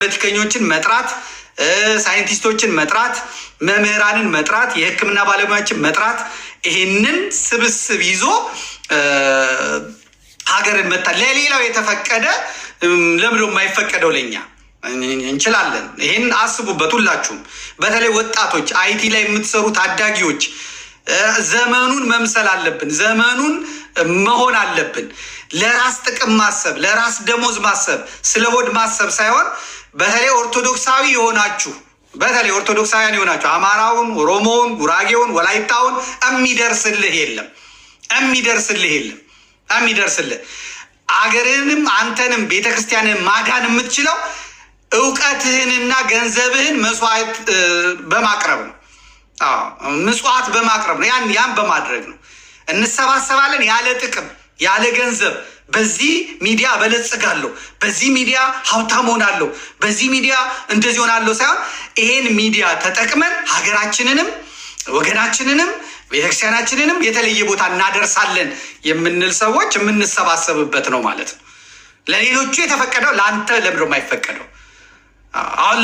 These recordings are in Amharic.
ፖለቲከኞችን መጥራት፣ ሳይንቲስቶችን መጥራት፣ መምህራንን መጥራት፣ የሕክምና ባለሙያዎችን መጥራት፣ ይሄንን ስብስብ ይዞ ሀገርን መጣ። ለሌላው የተፈቀደ ለምዶ የማይፈቀደው ለኛ እንችላለን። ይሄን አስቡበት ሁላችሁም። በተለይ ወጣቶች አይቲ ላይ የምትሰሩ ታዳጊዎች ዘመኑን መምሰል አለብን። ዘመኑን መሆን አለብን። ለራስ ጥቅም ማሰብ፣ ለራስ ደሞዝ ማሰብ፣ ስለ ሆድ ማሰብ ሳይሆን በተለይ ኦርቶዶክሳዊ የሆናችሁ አማራውን፣ ኦሮሞውን፣ ጉራጌውን፣ ወላይታውን የሚደርስልህ የለም። አገርንም አንተንም ቤተክርስቲያንን ማዳን የምትችለው እውቀትህንና ገንዘብህን መስዋዕት በማቅረብ ነው። ምጽዋት በማቅረብ ነው። ያን በማድረግ ነው። እንሰባሰባለን ያለ ጥቅም ያለ ገንዘብ። በዚህ ሚዲያ በለጽጋለሁ፣ በዚህ ሚዲያ ሀብታም ሆናለሁ፣ በዚህ ሚዲያ እንደዚህ ሆናለሁ ሳይሆን ይሄን ሚዲያ ተጠቅመን ሀገራችንንም ወገናችንንም ቤተክርስቲያናችንንም የተለየ ቦታ እናደርሳለን የምንል ሰዎች የምንሰባሰብበት ነው ማለት ነው። ለሌሎቹ የተፈቀደው ለአንተ ለምንድነው የማይፈቀደው? አሁን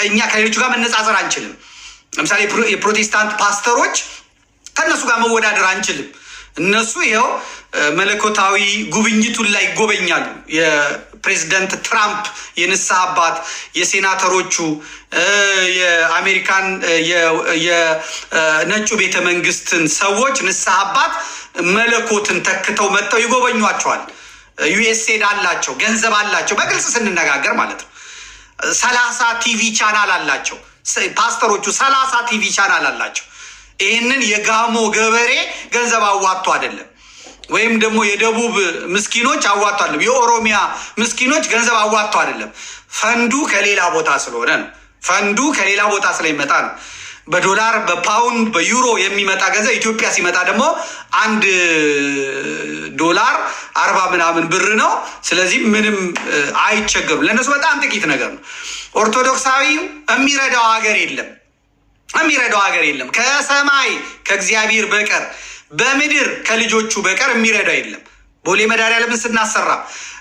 እኛ ከሌሎቹ ጋር መነጻጸር አንችልም። ለምሳሌ የፕሮቴስታንት ፓስተሮች ከእነሱ ጋር መወዳደር አንችልም። እነሱ ይኸው መለኮታዊ ጉብኝቱን ላይ ይጎበኛሉ። የፕሬዚደንት ትራምፕ የንስሐ አባት፣ የሴናተሮቹ፣ የአሜሪካን የነጩ ቤተ መንግስትን ሰዎች ንስሐ አባት መለኮትን ተክተው መጥተው ይጎበኟቸዋል። ዩኤስኤድ አላቸው፣ ገንዘብ አላቸው። በግልጽ ስንነጋገር ማለት ነው። 30 ቲቪ ቻናል አላቸው ፓስተሮቹ፣ 30 ቲቪ ቻናል አላቸው። ይህንን የጋሞ ገበሬ ገንዘብ አዋጥቶ አይደለም፣ ወይም ደግሞ የደቡብ ምስኪኖች አዋጥቶ አይደለም፣ የኦሮሚያ ምስኪኖች ገንዘብ አዋጥቶ አይደለም። ፈንዱ ከሌላ ቦታ ስለሆነ ነው። ፈንዱ ከሌላ ቦታ ስለሚመጣ ነው። በዶላር በፓውንድ በዩሮ የሚመጣ ገንዘብ ኢትዮጵያ ሲመጣ ደግሞ $1 40 ምናምን ብር ነው። ስለዚህ ምንም አይቸገሩም። ለእነሱ በጣም ጥቂት ነገር ነው። ኦርቶዶክሳዊው የሚረዳው ሀገር የለም። ከሰማይ ከእግዚአብሔር በቀር በምድር ከልጆቹ በቀር የሚረዳው የለም። ቦሌ መድኃኔዓለምን ስናሰራ፣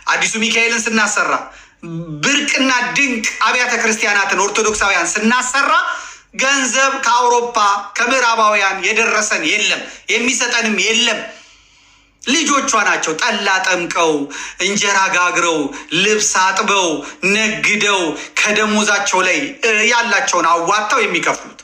አዲሱ ሚካኤልን ስናሰራ፣ ብርቅና ድንቅ አብያተ ክርስቲያናትን ኦርቶዶክሳውያን ስናሰራ ገንዘብ ከአውሮፓ ከምዕራባውያን የደረሰን የለም፣ የሚሰጠንም የለም። ልጆቿ ናቸው ጠላ ጠምቀው እንጀራ ጋግረው ልብስ አጥበው ነግደው ከደሞዛቸው ላይ ያላቸውን አዋጥተው የሚከፍሉት።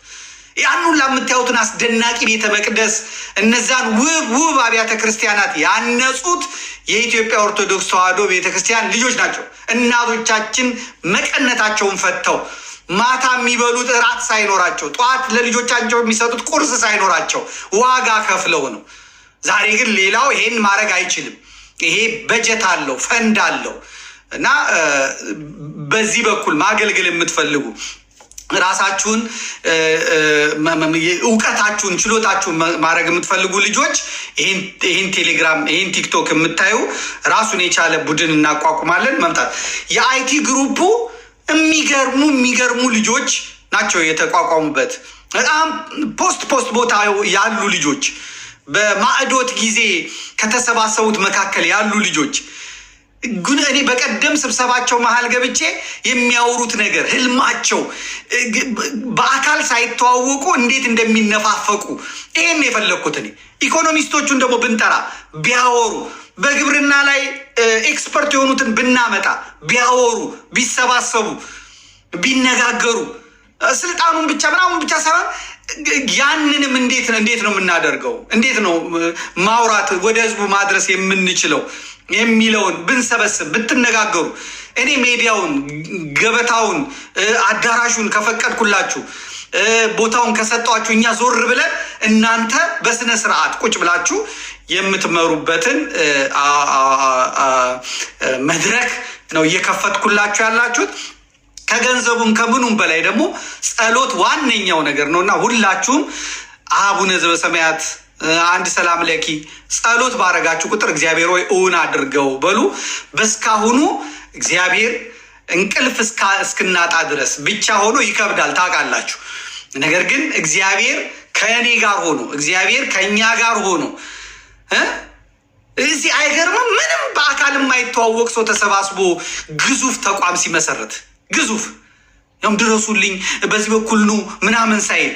ያን ሁላ የምታዩትን አስደናቂ ቤተ መቅደስ እነዛን ውብ አብያተ ክርስቲያናት ያነጹት የኢትዮጵያ ኦርቶዶክስ ተዋሕዶ ቤተክርስቲያን ልጆች ናቸው። እናቶቻችን መቀነታቸውን ፈተው ማታ የሚበሉት እራት ሳይኖራቸው ጠዋት ለልጆቻቸው የሚሰጡት ቁርስ ሳይኖራቸው ዋጋ ከፍለው ነው። ዛሬ ግን ሌላው ይሄን ማድረግ አይችልም። ይሄ በጀት አለው፣ ፈንድ አለው እና በዚህ በኩል ማገልገል የምትፈልጉ ራሳችሁን እውቀታችሁን ችሎታችሁን ማድረግ የምትፈልጉ ልጆች ይህን ቴሌግራም ይህን ቲክቶክ የምታዩ ራሱን የቻለ ቡድን እናቋቁማለን። መምጣት የአይቲ ግሩፑ የሚገርሙ ልጆች ናቸው የተቋቋሙበት። በጣም ፖስት ቦታ ያሉ ልጆች፣ በማዕዶት ጊዜ ከተሰባሰቡት መካከል ያሉ ልጆች ግን እኔ በቀደም ስብሰባቸው መሀል ገብቼ የሚያወሩት ነገር ህልማቸው በአካል ሳይተዋወቁ እንዴት እንደሚነፋፈቁ ይሄን የፈለኩት እኔ። ኢኮኖሚስቶቹን ደግሞ ብንጠራ ቢያወሩ፣ በግብርና ላይ ኤክስፐርት የሆኑትን ብናመጣ ቢያወሩ፣ ቢሰባሰቡ፣ ቢነጋገሩ ስልጣኑን ብቻ ምናምን ብቻ ሳይሆን ያንንም እንዴት ነው የምናደርገው፣ እንዴት ነው ማውራት ወደ ህዝቡ ማድረስ የምንችለው የሚለውን ብንሰበስብ ብትነጋገሩ፣ እኔ ሜዲያውን ገበታውን አዳራሹን ከፈቀድኩላችሁ ቦታውን ከሰጧችሁ እኛ ዞር ብለን እናንተ በስነ ስርዓት ቁጭ ብላችሁ የምትመሩበትን መድረክ ነው እየከፈትኩላችሁ ያላችሁት። ከገንዘቡም ከምኑም በላይ ደግሞ ጸሎት ዋነኛው ነገር ነው እና ሁላችሁም አቡነ ዘበሰማያት አንድ ሰላም ለኪ ጸሎት ባረጋችሁ ቁጥር እግዚአብሔር ሆይ እውን አድርገው በሉ። በስካሁኑ እግዚአብሔር እንቅልፍ እስክናጣ ድረስ ብቻ ሆኖ ይከብዳል ታውቃላችሁ። ነገር ግን እግዚአብሔር ከእኔ ጋር ሆኖ እግዚአብሔር ከእኛ ጋር ሆኖ እዚህ አይገርምም? ምንም በአካል የማይተዋወቅ ሰው ተሰባስቦ ግዙፍ ተቋም ሲመሰረት ግዙፍ ያውም ድረሱልኝ በዚህ በኩል ኑ ምናምን ሳይል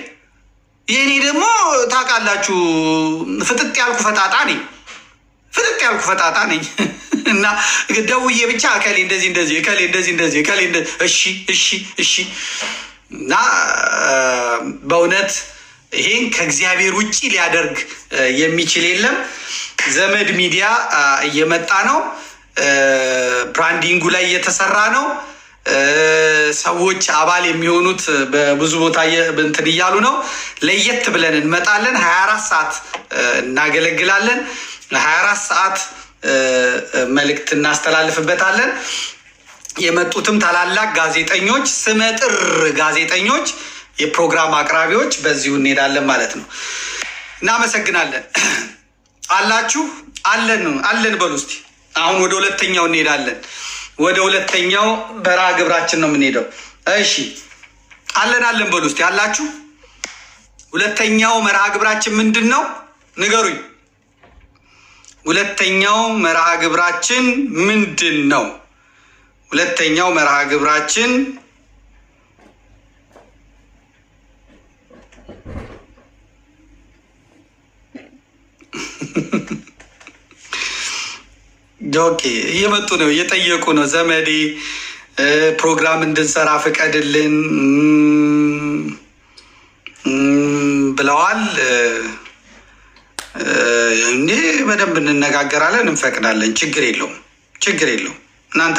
የእኔ ደግሞ ታውቃላችሁ ፍጥጥ ያልኩ ፈጣጣ ነኝ እና ደውዬ ብቻ እከሌ እንደዚህ እከሌ እንደዚህ እከሌ እሺ እና በእውነት ይሄን ከእግዚአብሔር ውጭ ሊያደርግ የሚችል የለም። ዘመድ ሚዲያ እየመጣ ነው። ብራንዲንጉ ላይ እየተሰራ ነው። ሰዎች አባል የሚሆኑት በብዙ ቦታ እንትን እያሉ ነው። ለየት ብለን እንመጣለን። 24 ሰዓት እናገለግላለን። 24 ሰዓት መልእክት እናስተላልፍበታለን። የመጡትም ታላላቅ ጋዜጠኞች፣ ስመጥር ጋዜጠኞች፣ የፕሮግራም አቅራቢዎች በዚሁ እንሄዳለን ማለት ነው። እናመሰግናለን። አላችሁ አለን በሉ እስቲ። አሁን ወደ ሁለተኛው እንሄዳለን። ወደ ሁለተኛው በረሃ ግብራችን ነው የምንሄደው። እሺ አለን በሉ እስቲ። አላችሁ? ሁለተኛው መርሃ ግብራችን ምንድን ነው ንገሩኝ። ሁለተኛው መርሃ ግብራችን ምንድን ነው? ሁለተኛው መርሃ ግብራችን ኦኬ፣ እየመጡ ነው፣ እየጠየቁ ነው። ዘመዴ ፕሮግራም እንድንሰራ ፍቀድልን ብለዋል። እንዴ በደንብ እንነጋገራለን፣ እንፈቅዳለን። ችግር የለውም። እናንተ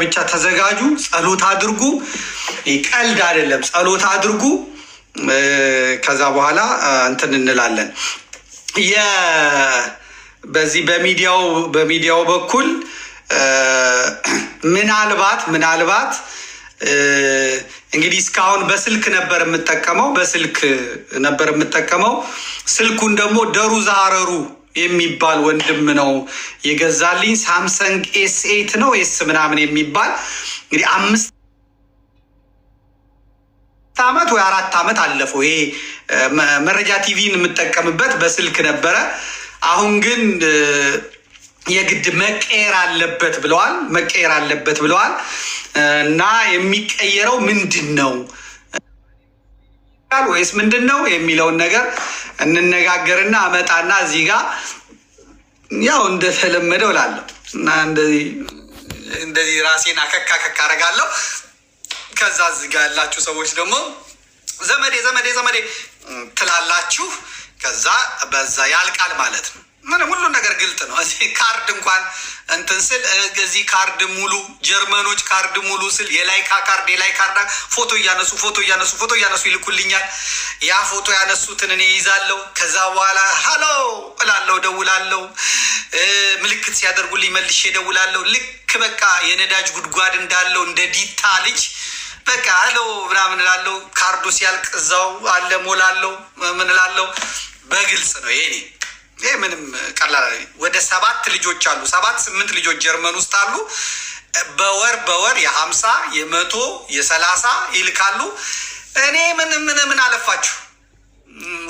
ብቻ ተዘጋጁ። ጸሎት አድርጉ። ቀልድ አይደለም፣ ጸሎት አድርጉ። ከዛ በኋላ እንትን እንላለን። በዚህ በሚዲያው በኩል ምናልባት እንግዲህ እስካሁን በስልክ ነበር የምጠቀመው። ስልኩን ደግሞ ደሩ ዛረሩ የሚባል ወንድም ነው የገዛልኝ። ሳምሰንግ ኤስ8 ነው ኤስ ምናምን የሚባል እንግዲህ 5 ዓመት ወይ 4 ዓመት አለፈው። ይሄ መረጃ ቲቪን የምጠቀምበት በስልክ ነበረ። አሁን ግን የግድ መቀየር አለበት ብለዋል እና የሚቀየረው ምንድን ነው ወይስ ምንድን ነው የሚለውን ነገር እንነጋገርና አመጣና እዚህ ጋር ያው እንደተለመደው እላለሁ እና እንደዚህ ራሴን አከካ አረጋለሁ። ከዛ እዚህ ጋር ያላችሁ ሰዎች ደግሞ ዘመዴ ትላላችሁ። ከዛ በዛ ያልቃል ማለት ነው። ምንም ሁሉ ነገር ግልጥ ነው። እዚህ ካርድ እንኳን እንትን ስል እዚህ ካርድ ሙሉ ጀርመኖች ካርድ ሙሉ ስል የላይካ ካርድ ፎቶ እያነሱ ይልኩልኛል። ያ ፎቶ ያነሱትን እኔ ይዛለሁ። ከዛ በኋላ ሀሎ እላለሁ፣ ደውላለሁ። ምልክት ሲያደርጉልኝ መልሼ ደውላለሁ። ልክ በቃ የነዳጅ ጉድጓድ እንዳለው እንደ ዲታ ልጅ በቃ ሀሎ ምናምን እላለሁ። ካርዱ ሲያልቅ እዛው አለ ሞላለሁ። ምን እላለሁ? በግልጽ ነው ይሄ ምንም ቀላል። ወደ 7 ልጆች አሉ፣ 7-8 ልጆች ጀርመን ውስጥ አሉ። በወር የ50 የ100 የ30 ይልካሉ። እኔ ምን አለፋችሁ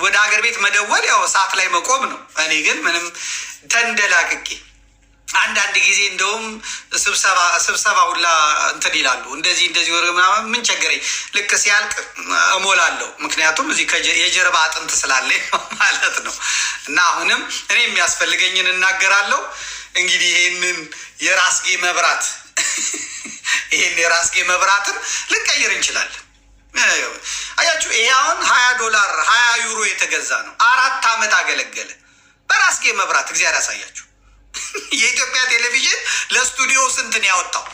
ወደ ሀገር ቤት መደወል ያው ሰዓት ላይ መቆም ነው። እኔ ግን ምንም ተንደላቅቄ አንዳንድ ጊዜ እንደውም ስብሰባ ሁላ እንትን ይላሉ። እንደዚህ ወር ምናምን ምን ቸገረኝ፣ ልክ ሲያልቅ እሞላለሁ። ምክንያቱም እዚህ የጀርባ አጥንት ስላለ ማለት ነው። እና አሁንም እኔ የሚያስፈልገኝን እናገራለሁ። እንግዲህ ይህንን የራስጌ መብራትን ልንቀይር እንችላለን። አያችሁ፣ ይሄ አሁን $20 €20 የተገዛ ነው። 4 ዓመት አገለገለ በራስጌ መብራት። እግዚአብሔር ያሳያችሁ። የኢትዮጵያ ቴሌቪዥን ለስቱዲዮ ስንት ነው ያወጣው?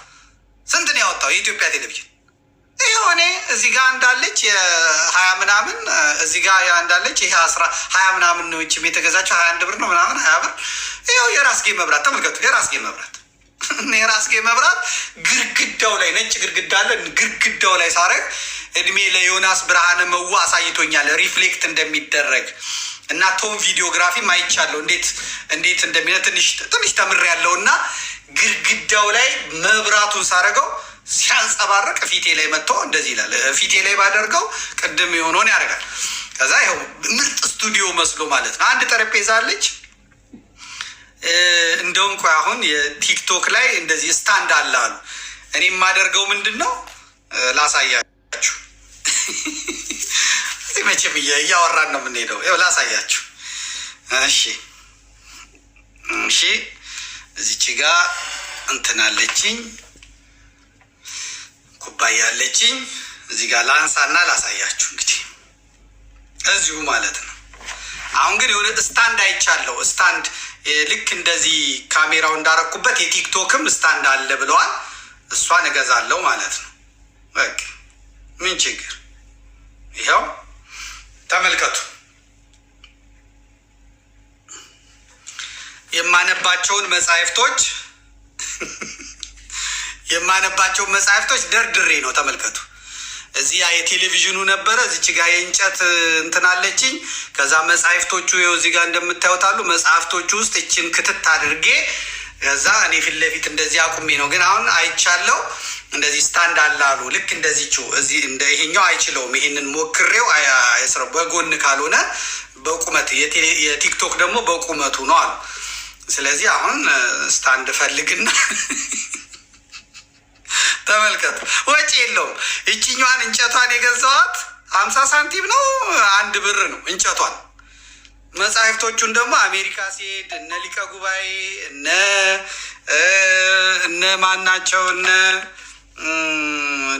የኢትዮጵያ ቴሌቪዥን ይኸው እኔ እዚህ ጋር እንዳለች የ20 ምናምን እዚህ ጋር እንዳለች ይሄ 20 ምናምን ነው የተገዛቸው። 21 ብር ነው ምናምን 20 ብር። ይኸው የራስጌ መብራት ተመልከቱ። የራስጌ መብራት ግርግዳው ላይ ነጭ ግርግዳ አለ። ግርግዳው ላይ ሳረግ እድሜ ለዮናስ ብርሃነ መዋ አሳይቶኛል ሪፍሌክት እንደሚደረግ እና ቶም ቪዲዮግራፊ ማይቻለው እንዴት እንደሚለ ትንሽ ተምር ያለው እና ግርግዳው ላይ መብራቱን ሳረገው ሲያንጸባርቅ ፊቴ ላይ መጥቶ እንደዚህ ይላል። ፊቴ ላይ ባደርገው ቅድም የሆነውን ያደርጋል። ከዛ ይኸው ምርጥ ስቱዲዮ መስሎ ማለት ነው። አንድ ጠረጴዛ አለች። እንደውም ቆይ አሁን የቲክቶክ ላይ እንደዚህ ስታንድ አለ አሉ። እኔ የማደርገው ምንድን ነው ላሳያችሁ። እዚህ መቼም እያወራን ነው የምንሄደው። ይኸው ላሳያችሁ። እሺ እዚች ጋ እንትን አለችኝ፣ ኩባያ አለችኝ። እዚህ ጋር ላንሳና ላሳያችሁ። እንግዲህ እዚሁ ማለት ነው። አሁን ግን የሆነ ስታንድ አይቻለሁ። ስታንድ ልክ እንደዚህ ካሜራው እንዳረኩበት የቲክቶክም ስታንድ አለ ብለዋል። እሷን እገዛለሁ ማለት ነው። በቃ ምን ችግር፣ ይኸው ተመልከቱ። የማነባቸውን መጽሐፍቶች ደርድሬ ነው። ተመልከቱ። እዚህ የቴሌቪዥኑ ነበረ፣ እዚች ጋር የእንጨት እንትን አለችኝ። ከዛ መጽሐፍቶቹ ይኸው እዚህ ጋር እንደምታዩት አሉ። መጽሐፍቶቹ ውስጥ እችን ክትት አድርጌ ከዛ እኔ ፊት ለፊት እንደዚህ አቁሜ ነው። ግን አሁን አይቻለው እንደዚህ ስታንድ አለ አሉ። ልክ እንደዚችው እዚህ እንደ ይሄኛው አይችለውም። ይሄንን ሞክሬው አይስረው፣ በጎን ካልሆነ በቁመት የቲክቶክ ደግሞ በቁመቱ ነው አሉ። ስለዚህ አሁን ስታንድ ፈልግና ተመልከቱ። ወጪ የለውም። ይችኛዋን እንጨቷን የገዛዋት 50 ሳንቲም ነው፣ 1 ብር ነው እንጨቷን። መጽሐፍቶቹን ደግሞ አሜሪካ ሲሄድ እነ ሊቀ ጉባኤ እነ ማናቸው እነ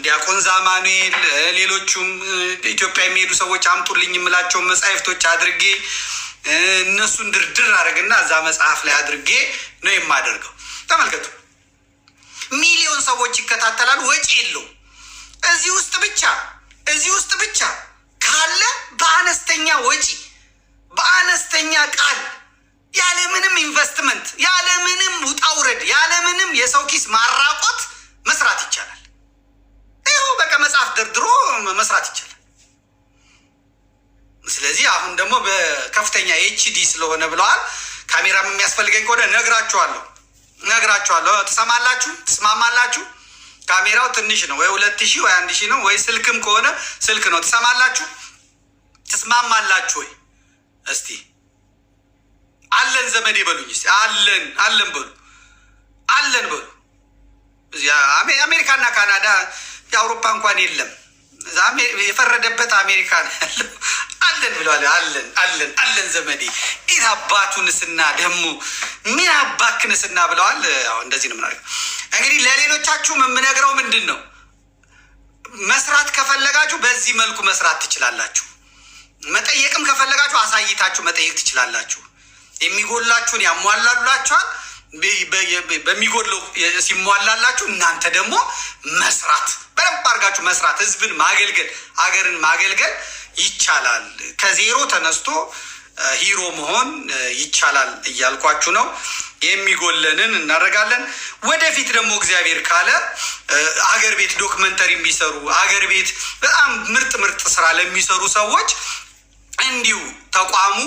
ዲያቆን ዛማኑኤል ሌሎቹም ኢትዮጵያ የሚሄዱ ሰዎች አምጡልኝ የምላቸውን መጽሐፍቶች አድርጌ እነሱን ድርድር አድርግና እዛ መጽሐፍ ላይ አድርጌ ነው የማደርገው። ተመልከቱ። ሚሊዮን ሰዎች ይከታተላሉ። ወጪ የለውም። እዚህ ውስጥ ብቻ ካለ በአነስተኛ ወጪ በአነስተኛ ቃል ያለምንም ኢንቨስትመንት ያለምንም ውጣውረድ ያለምንም የሰው ኪስ ማራቆት መስራት ይቻላል። ይኸው በቃ መጽሐፍ ደርድሮ መስራት ይቻላል። ስለዚህ አሁን ደግሞ በከፍተኛ ኤችዲ ስለሆነ ብለዋል። ካሜራም የሚያስፈልገኝ ከሆነ ነግራችኋለሁ። ትስማማላችሁ? ካሜራው ትንሽ ነው ወይ 2000 ወይ 1000 ነው ወይ ስልክም ከሆነ ስልክ ነው። ትስማማላችሁ ወይ? እስቲ አለን ዘመዴ በሉኝ። እስቲ አለን በሉ። አሜሪካና ካናዳ የአውሮፓ እንኳን የለም። የፈረደበት አሜሪካ ነው ያለው። አለን ብለዋል። አለን ዘመዴ። ኢት አባቱንስና ደግሞ ምን አባክንስና ብለዋል። እንደዚህ ነው የምናደርገው። እንግዲህ ለሌሎቻችሁም የምነግረው ምንድን ነው፣ መስራት ከፈለጋችሁ በዚህ መልኩ መስራት ትችላላችሁ። መጠየቅም ከፈለጋችሁ አሳይታችሁ መጠየቅ ትችላላችሁ። የሚጎላችሁን ያሟላላችኋል። በሚጎድለው ሲሟላላችሁ እናንተ ደግሞ መስራት፣ በደንብ አድርጋችሁ መስራት፣ ህዝብን ማገልገል፣ አገርን ማገልገል ይቻላል። ከዜሮ ተነስቶ ሂሮ መሆን ይቻላል እያልኳችሁ ነው። የሚጎለንን እናደርጋለን። ወደፊት ደግሞ እግዚአብሔር ካለ አገር ቤት ዶክመንተሪ የሚሰሩ አገር ቤት በጣም ምርጥ ስራ ለሚሰሩ ሰዎች እንዲሁ ተቋሙ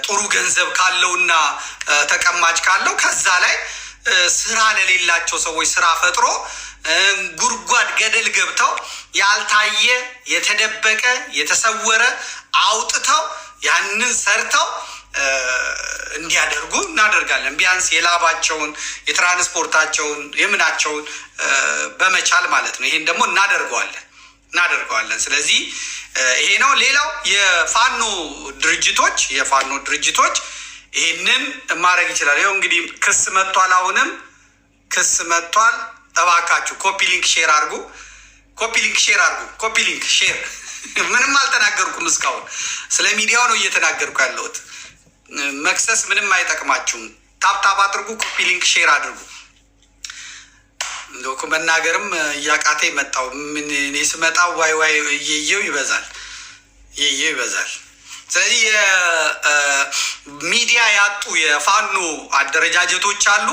ጥሩ ገንዘብ ካለውና ተቀማጭ ካለው ከዛ ላይ ስራ ለሌላቸው ሰዎች ስራ ፈጥሮ ጉድጓድ ገደል ገብተው ያልታየ የተደበቀ የተሰወረ አውጥተው ያንን ሰርተው እንዲያደርጉ እናደርጋለን። ቢያንስ የላባቸውን የትራንስፖርታቸውን የምናቸውን በመቻል ማለት ነው። ይሄን ደግሞ እናደርገዋለን። ስለዚህ ይሄ ነው። ሌላው የፋኖ ድርጅቶች ይሄንን ማድረግ ይችላል። ይኸው እንግዲህ ክስ መጥቷል። አሁንም ክስ መጥቷል። እባካችሁ ኮፒ ሊንክ ሼር አድርጉ። ምንም አልተናገርኩም እስካሁን፣ ስለ ሚዲያው ነው እየተናገርኩ ያለሁት። መክሰስ ምንም አይጠቅማችሁም። ታፕታፕ አድርጉ፣ ኮፒ ሊንክ ሼር አድርጉ። እንደው መናገርም እያቃተ መጣው። ምን እኔ ስመጣ ዋይ እየየው ይበዛል። ስለዚህ የሚዲያ ያጡ የፋኖ አደረጃጀቶች አሉ።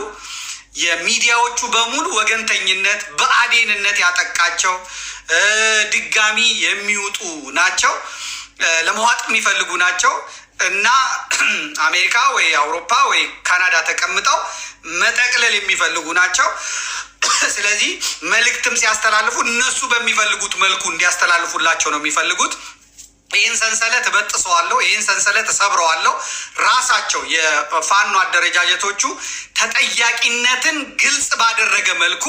የሚዲያዎቹ በሙሉ ወገንተኝነት በአዴንነት ያጠቃቸው ድጋሚ የሚወጡ ናቸው፣ ለመዋጥ የሚፈልጉ ናቸው እና አሜሪካ ወይ አውሮፓ ወይ ካናዳ ተቀምጠው መጠቅለል የሚፈልጉ ናቸው። ስለዚህ መልእክትም ሲያስተላልፉ እነሱ በሚፈልጉት መልኩ እንዲያስተላልፉላቸው ነው የሚፈልጉት። ይህን ሰንሰለት እበጥሰዋለሁ፣ ይህን ሰንሰለት እሰብረዋለሁ። ራሳቸው የፋኖ አደረጃጀቶቹ ተጠያቂነትን ግልጽ ባደረገ መልኩ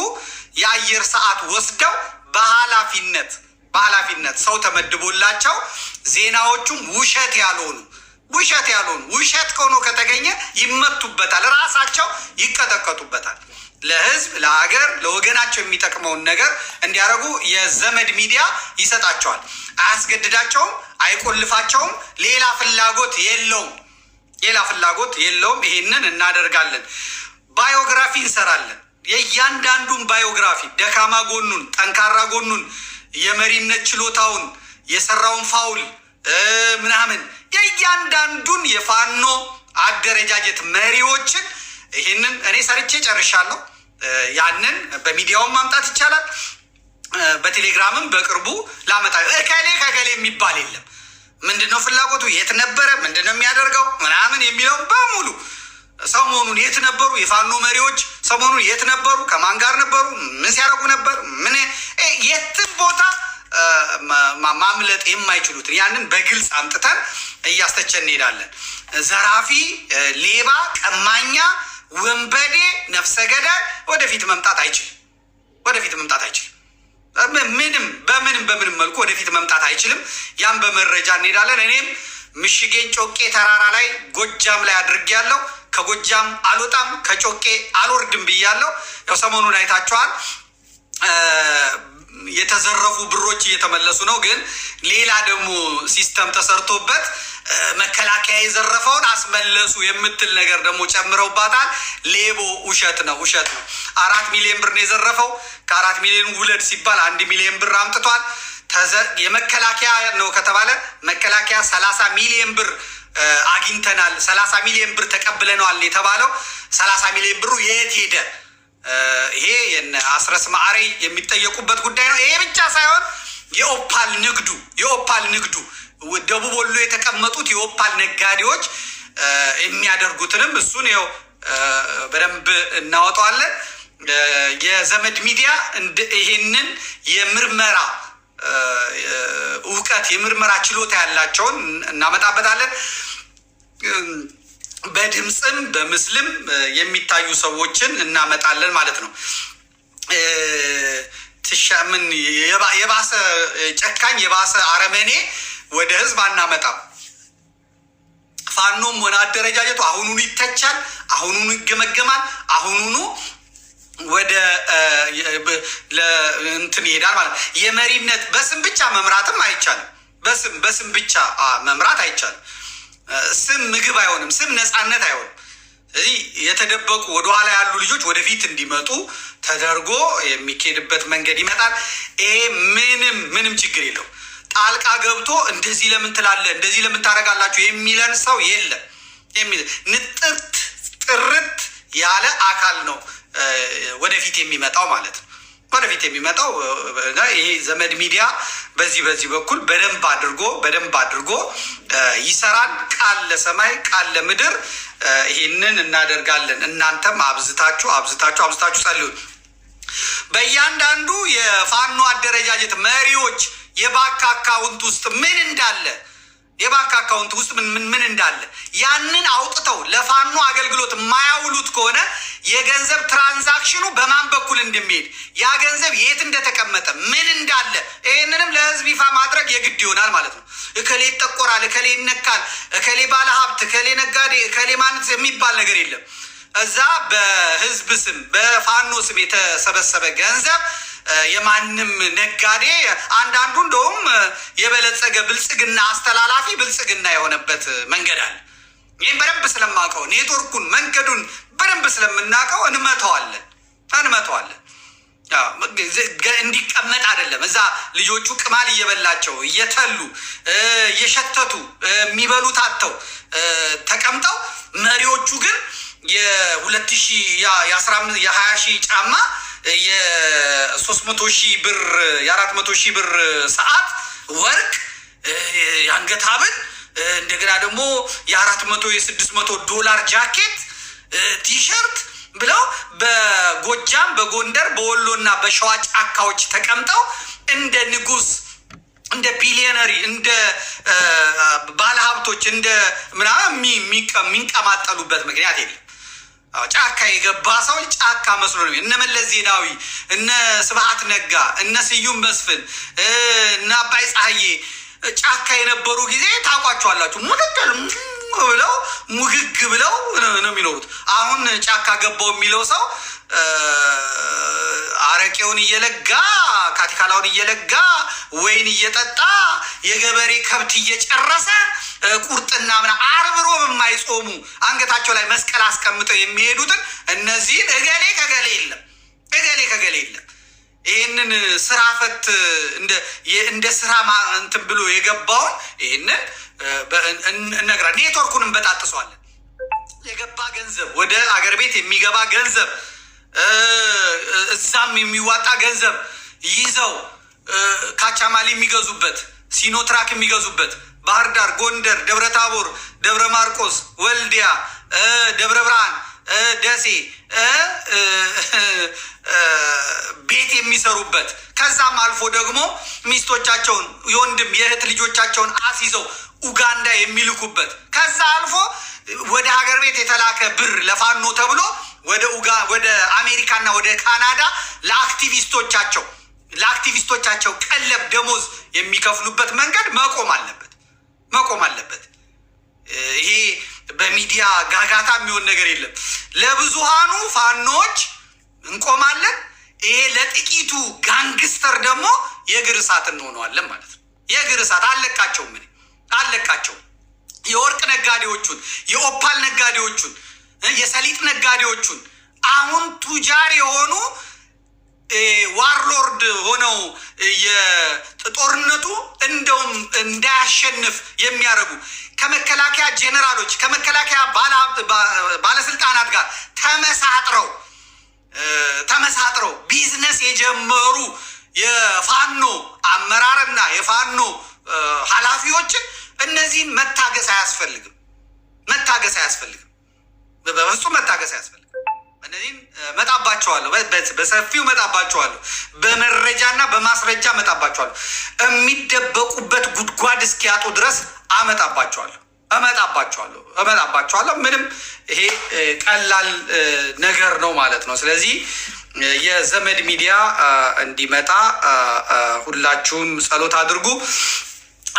የአየር ሰዓት ወስደው በኃላፊነት ሰው ተመድቦላቸው ዜናዎቹም ውሸት ያልሆኑ ውሸት ከሆኖ ከተገኘ ይመቱበታል፣ ራሳቸው ይቀጠቀጡበታል። ለህዝብ፣ ለሀገር፣ ለወገናቸው የሚጠቅመውን ነገር እንዲያደርጉ የዘመድ ሚዲያ ይሰጣቸዋል። አያስገድዳቸውም፣ አይቆልፋቸውም። ሌላ ፍላጎት የለውም። ይሄንን እናደርጋለን። ባዮግራፊ እንሰራለን። የእያንዳንዱን ባዮግራፊ ደካማ ጎኑን፣ ጠንካራ ጎኑን፣ የመሪነት ችሎታውን፣ የሰራውን ፋውል ምናምን የእያንዳንዱን የፋኖ አደረጃጀት መሪዎችን ይህንን እኔ ሰርቼ ጨርሻለሁ። ያንን በሚዲያውን ማምጣት ይቻላል። በቴሌግራምም በቅርቡ ላመጣ። ከገሌ የሚባል የለም። ምንድነው ፍላጎቱ፣ የት ነበረ፣ ምንድነው የሚያደርገው ምናምን የሚለውን በሙሉ ሰሞኑን የት ነበሩ የፋኖ መሪዎች፣ ሰሞኑን የት ነበሩ፣ ከማን ጋር ነበሩ፣ ምን ሲያደርጉ ነበር፣ ምን የትም ቦታ ማምለጥ የማይችሉትን ያንን በግልጽ አምጥተን እያስተቸን እንሄዳለን። ዘራፊ፣ ሌባ፣ ቀማኛ፣ ወንበዴ፣ ነፍሰ ገዳይ ወደፊት መምጣት አይችልም። በምንም መልኩ ወደፊት መምጣት አይችልም። ያም በመረጃ እንሄዳለን። እኔም ምሽጌን ጮቄ ተራራ ላይ ጎጃም ላይ አድርጌያለሁ። ከጎጃም አልወጣም፣ ከጮቄ አልወርድም ብያለሁ። ያው ሰሞኑን አይታችኋል። የተዘረፉ ብሮች እየተመለሱ ነው። ግን ሌላ ደግሞ ሲስተም ተሰርቶበት መከላከያ የዘረፈውን አስመለሱ የምትል ነገር ደግሞ ጨምረውባታል። ሌቦ ውሸት ነው። 4 ሚሊዮን ብር ነው የዘረፈው። ከ4 ሚሊዮን ውለድ ሲባል 1 ሚሊዮን ብር አምጥቷል። የመከላከያ ነው ከተባለ መከላከያ 30 ሚሊዮን ብር አግኝተናል፣ 30 ሚሊዮን ብር ተቀብለነዋል የተባለው 30 ሚሊዮን ብሩ የት ሄደ? ይሄ አስረስ ማዕሬ የሚጠየቁበት ጉዳይ ነው። ይሄ ብቻ ሳይሆን የኦፓል ንግዱ ደቡብ ወሎ የተቀመጡት የኦፓል ነጋዴዎች የሚያደርጉትንም እሱን ይኸው በደንብ እናወጣዋለን። የዘመድ ሚዲያ ይሄንን የምርመራ እውቀት፣ የምርመራ ችሎታ ያላቸውን እናመጣበታለን። በድምፅም በምስልም የሚታዩ ሰዎችን እናመጣለን ማለት ነው። ምን የባሰ ጨካኝ፣ የባሰ አረመኔ ወደ ህዝብ አናመጣም። ፋኖም ሆነ አደረጃጀቱ አሁኑኑ ይተቻል፣ አሁኑኑ ይገመገማል፣ አሁኑኑ ወደ እንትን ይሄዳል ማለት ነው። የመሪነት በስም ብቻ መምራትም አይቻልም። በስም ብቻ መምራት አይቻልም። ስም ምግብ አይሆንም። ስም ነፃነት አይሆንም። ስለዚህ የተደበቁ ወደኋላ ያሉ ልጆች ወደፊት እንዲመጡ ተደርጎ የሚካሄድበት መንገድ ይመጣል። ይሄ ምንም ችግር የለው። ጣልቃ ገብቶ እንደዚህ ለምን ትላለህ፣ እንደዚህ ለምን ታደርጋላችሁ የሚለን ሰው የለም። ንጥርት ጥርት ያለ አካል ነው ወደፊት የሚመጣው ማለት ነው። ወደፊት የሚመጣው ይሄ ዘመድ ሚዲያ በዚህ በኩል በደንብ አድርጎ ይሰራል። ቃል ለሰማይ ቃል ለምድር ይህንን እናደርጋለን። እናንተም አብዝታችሁ ጸልዩ። በእያንዳንዱ የፋኖ አደረጃጀት መሪዎች የባንክ አካውንት ውስጥ ምን እንዳለ ያንን አውጥተው ለፋኖ አገልግሎት የማያውሉት ከሆነ የገንዘብ ትራንዛክሽኑ በማን በኩል እንደሚሄድ ያ ገንዘብ የት እንደተቀመጠ ምን እንዳለ ይህንንም ለህዝብ ይፋ ማድረግ የግድ ይሆናል ማለት ነው። እከሌ ይጠቆራል፣ እከሌ ይነካል፣ እከሌ ባለሀብት፣ እከሌ ነጋዴ፣ እከሌ ማነት የሚባል ነገር የለም። እዛ በህዝብ ስም በፋኖ ስም የተሰበሰበ ገንዘብ የማንም ነጋዴ አንዳንዱ እንደውም የበለጸገ ብልጽግና አስተላላፊ ብልጽግና የሆነበት መንገድ አለ። ይህም በደንብ ስለማውቀው ኔትወርኩን መንገዱን በደንብ ስለምናውቀው እንመተዋለን። እንዲቀመጥ አይደለም። እዛ ልጆቹ ቅማል እየበላቸው እየተሉ እየሸተቱ የሚበሉት አጥተው ተቀምጠው መሪዎቹ ግን የ20 ሺህ ጫማ የ300,000 ብር የ400,000 ብር ሰዓት ወርቅ የአንገት ሐብል እንደገና ደግሞ የ400 የ600 ዶላር ጃኬት ቲሸርት ብለው በጎጃም በጎንደር በወሎና በሸዋ ጫካዎች ተቀምጠው እንደ ንጉስ እንደ ቢሊዮነሪ እንደ ባለሀብቶች እንደ ምናምን የሚንቀማጠሉበት ምክንያት የለም። ጫካ የገባ ሰው ጫካ መስሎ ነው። እነ መለስ ዜናዊ፣ እነ ስብሐት ነጋ፣ እነ ስዩም መስፍን፣ እነ አባይ ፀሐዬ ጫካ የነበሩ ጊዜ ታውቋቸዋላችሁ። ሙግግ ብለው ነው የሚኖሩት። አሁን ጫካ ገባው የሚለው ሰው አረቄውን እየለጋ ካቲካላውን እየለጋ ወይን እየጠጣ የገበሬ ከብት እየጨረሰ ቁርጥና ምና አርብሮ የማይጾሙ አንገታቸው ላይ መስቀል አስቀምጠው የሚሄዱትን እነዚህን እገሌ ከገሌ የለም። ይህንን ስራ ፈት እንደ ስራ እንትን ብሎ የገባውን ይህንን እነግራ ኔትወርኩንም በጣጥሷለን። የገባ ገንዘብ ወደ አገር ቤት የሚገባ ገንዘብ እዛም የሚዋጣ ገንዘብ ይዘው ካቻማሊ የሚገዙበት፣ ሲኖትራክ የሚገዙበት፣ ባህር ዳር፣ ጎንደር፣ ደብረ ታቦር፣ ደብረ ማርቆስ፣ ወልዲያ፣ ደብረ ብርሃን፣ ደሴ ቤት የሚሰሩበት ከዛም አልፎ ደግሞ ሚስቶቻቸውን የወንድም የእህት ልጆቻቸውን አስይዘው ኡጋንዳ የሚልኩበት ከዛ አልፎ ወደ ሀገር ቤት የተላከ ብር ለፋኖ ተብሎ ወደ አሜሪካና ወደ ካናዳ ለአክቲቪስቶቻቸው ቀለብ ደሞዝ የሚከፍሉበት መንገድ መቆም አለበት። ይሄ በሚዲያ ጋጋታ የሚሆን ነገር የለም። ለብዙሃኑ ፋኖች እንቆማለን። ይሄ ለጥቂቱ ጋንግስተር ደግሞ የእግር እሳት እንሆነዋለን ማለት ነው። የእግር እሳት አለቃቸውም። የወርቅ ነጋዴዎቹን፣ የኦፓል ነጋዴዎቹን፣ የሰሊጥ ነጋዴዎቹን አሁን ቱጃር የሆኑ ዋርሎርድ ሆነው የጦርነቱ እንደውም እንዳያሸንፍ የሚያደርጉ ከመከላከያ ጄኔራሎች ከመከላከያ ባለስልጣናት ጋር ተመሳጥረው ቢዝነስ የጀመሩ የፋኖ አመራርና የፋኖ ኃላፊዎችን እነዚህን መታገስ አያስፈልግም። በፍጹም መታገስ አያስፈልግም። እነዚህን መጣባቸዋለሁ፣ በሰፊው መጣባቸዋለሁ፣ በመረጃና በማስረጃ መጣባቸዋለሁ። የሚደበቁበት ጉድጓድ እስኪያጡ ድረስ እመጣባቸዋለሁ። ምንም ይሄ ቀላል ነገር ነው ማለት ነው። ስለዚህ የዘመድ ሚዲያ እንዲመጣ ሁላችሁም ጸሎት አድርጉ።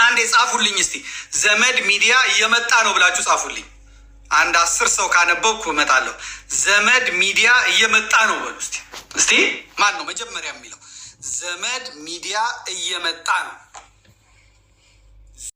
አንዴ ጻፉልኝ እስቲ፣ ዘመድ ሚዲያ እየመጣ ነው ብላችሁ ጻፉልኝ። አንድ 10 ሰው ካነበብኩ እመጣለሁ። ዘመድ ሚዲያ እየመጣ ነው በሉ እስቲ። ማን ነው መጀመሪያ የሚለው? ዘመድ ሚዲያ እየመጣ ነው።